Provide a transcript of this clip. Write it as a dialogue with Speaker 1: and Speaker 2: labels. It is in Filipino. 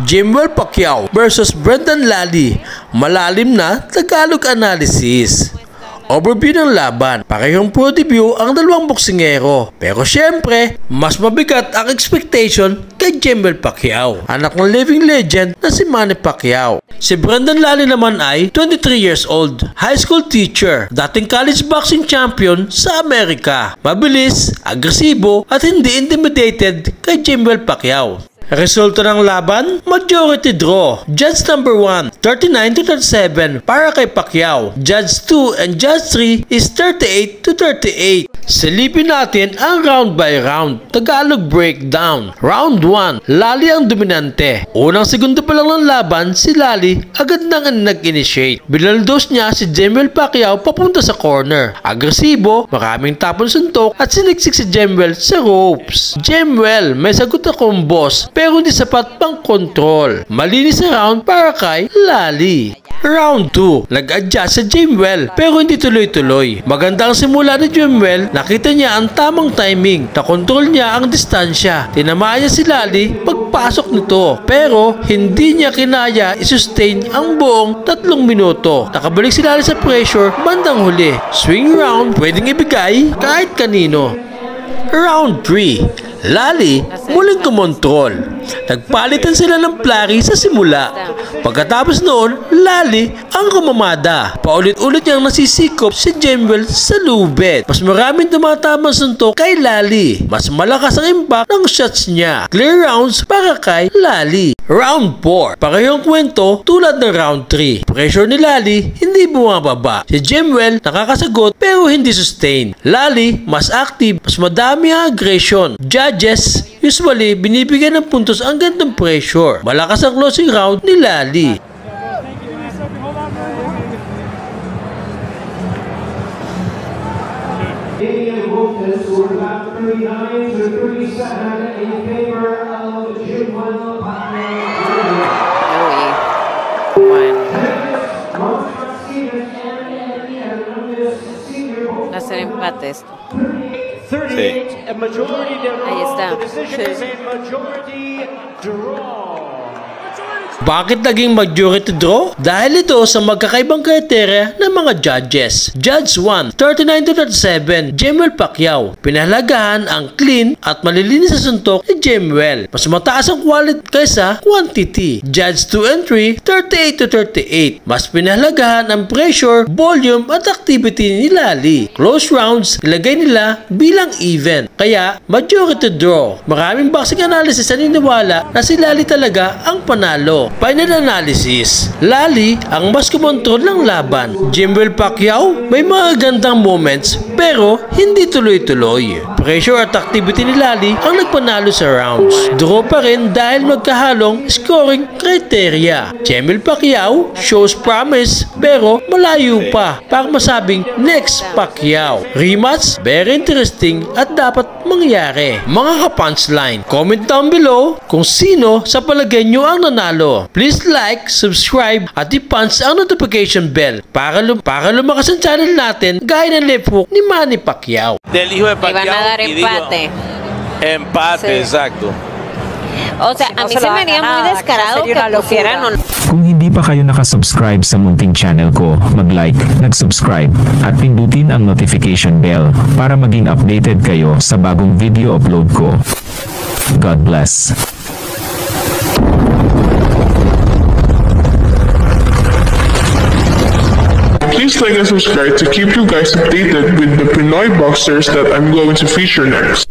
Speaker 1: Jimwell Pacquiao versus Brendan Lally, malalim na Tagalog analysis. Overview ng laban, parehong pro debut ang dalawang boksingero. Pero syempre, mas mabigat ang expectation kay Jimwell Pacquiao, anak ng living legend na si Manny Pacquiao. Si Brendan Lally naman ay 23 years old, high school teacher, dating college boxing champion sa Amerika. Mabilis, agresibo at hindi intimidated kay Jimwell Pacquiao. Resulta ng laban, majority draw. Judge number 1, 39-37 para kay Pacquiao. Judge 2 and Judge 3 is 38-38. Silipin natin ang round by round. Tagalog breakdown. Round 1, Lally ang dominante. Unang segundo pa lang ng laban, si Lally agad nang nag-initiate. Binaldos niya si Jimwell Pacquiao papunta sa corner. Agresibo, maraming tapon suntok at siniksik si Jimwell sa ropes. Jimwell, may sagot akong boss, pero hindi sapat pang control. Malinis na round para kay Lally. Round 2, nag-adjust sa Jimwell pero hindi tuloy-tuloy. Maganda ang simula ni Jimwell, nakita niya ang tamang timing, nakontrol niya ang distansya. Tinamaan niya si Lally pagpasok nito pero hindi niya kinaya i-sustain ang buong 3 minuto. Nakabalik si Lally sa pressure bandang huli. Swing round, pwedeng ibigay kahit kanino. Round 3, Lally muling kumontrol. Nagpalitan sila ng plari sa simula. Pagkatapos noon, Lally ang kumamada. Paulit-ulit niyang nasisikop si Jimwell sa lubid. Mas maraming tumatamang suntok kay Lally. Mas malakas ang impact ng shots niya. Clear rounds para kay Lally. Round 4, parehong kwento tulad ng round 3. Pressure ni Lally hindi bumababa. Si Jimwell nakakasagot pero hindi sustain. Lally mas active, mas madami ang aggression. Judges usually binibigyan ng puntos ang gantong pressure. Malakas ang closing round ni Lally.
Speaker 2: Hacer empates.
Speaker 3: Sí.
Speaker 2: Ahí está.
Speaker 1: Bakit naging majority draw? Dahil ito sa magkakaibang kriteria ng mga judges. Judge 1, 39-37, Jimwell Pacquiao. Pinahalagahan ang clean at malilinis sa suntok ni Jimwell. Mas mataas ang quality kaysa quantity. Judge 2 and 3, 38-38. Mas pinahalagahan ang pressure, volume at activity ni Lally. Close rounds, ilagay nila bilang even. Kaya majority draw. Maraming boxing analysis na niniwala na si Lally talaga ang panalo. Final analysis, Lally ang mas kumontrol ng laban. Jimwell Pacquiao may mga gandang moments pero hindi tuloy-tuloy. Pressure at activity ni Lally ang nagpanalo sa rounds. Draw pa rin dahil magkahalong scoring criteria. Jimwell Pacquiao shows promise pero malayo pa para masabing next Pacquiao. Rematch, very interesting at dapat mangyari. Mga ka-punchline, comment down below kung sino sa palagay nyo ang nanalo. Please like, subscribe at i-punch ang notification bell para lumakas ang channel natin gaya ng left hook ni Manny Pacquiao.
Speaker 3: Del hijo de Pacquiao.
Speaker 2: Y van a dar empate.
Speaker 3: Empate, sí. Exacto.
Speaker 2: O sea, a mí se me haría muy descarado que pusieran un...
Speaker 4: Kung hindi pa kayo nakasubscribe sa munting channel ko, mag-like, nag-subscribe at pindutin ang notification bell para maging updated kayo sa bagong video upload ko. God bless.
Speaker 5: Please like and subscribe to keep you guys updated with the Pinoy boxers that I'm going to feature next.